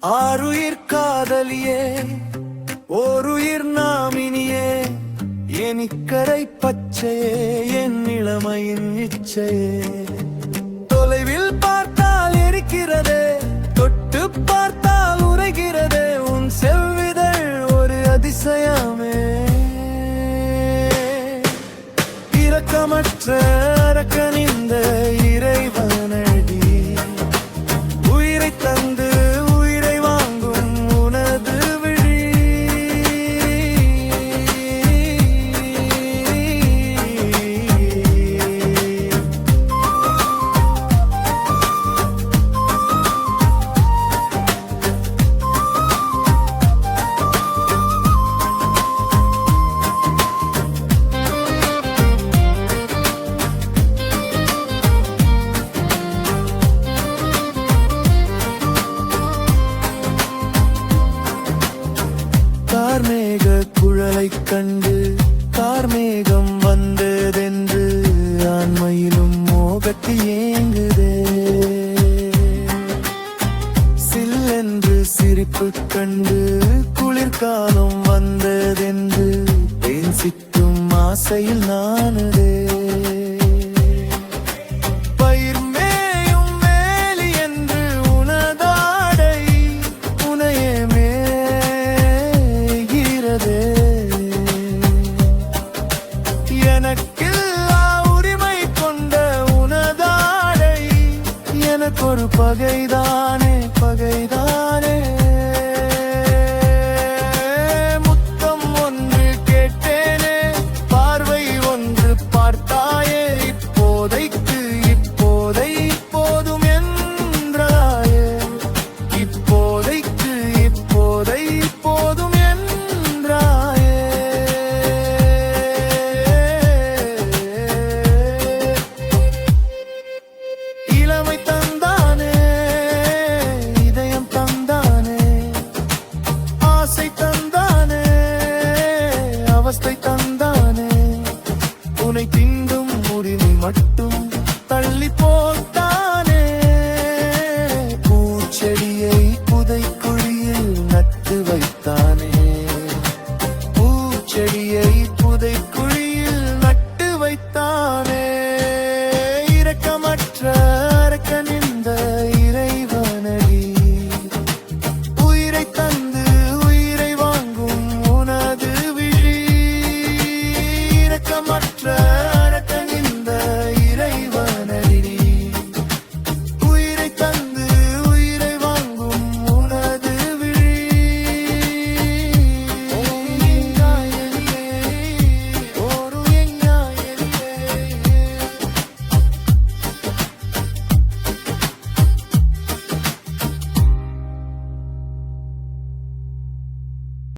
ஆருயிர் காதலியே ஓருயிர் நாமினியே என் இக்கரை பச்சையே என் இளமையின் இச்சையே தொலைவில் பார்த்தால் இருக்கிறதே தொட்டு பார்த்தால் உரைகிறதே உன் செவ்விதழ் ஒரு அதிசயமே இரக்கமற்ற அரக்கனிந்த இறைவனடி உயிரை தந்து உயிரை வாங்கும் உனது விழி கார்மேக குழலைக் கண்டு கார்மேகம் வந்ததென்று ஆண்மையிலும் மோகத்தில் ஏங்குதே சில்லென்று சிரிப்பு கண்டு குளிர்காலம் வந்ததென்று தேன் சிற்றும் ஆசையில் நானுதே எனக்கில்லா உரிமை கொண்ட உனதாடை எனக்கொரு பகைதானே பகைதானே முத்தம் ஒன்று கேட்டேனே பார்வை ஒன்று பார்த்தாயே இப்போதைக்கு இப்போதை போதும் என்றாயே இப்போதைக்கு இப்போதை போதும் இளமை தந்தானே இதயம் தந்தானே ஆசை தந்தானே அவஸ்தை தந்தானே உன்னை தீண்டும் உரிமை மட்டும் தள்ளி போல்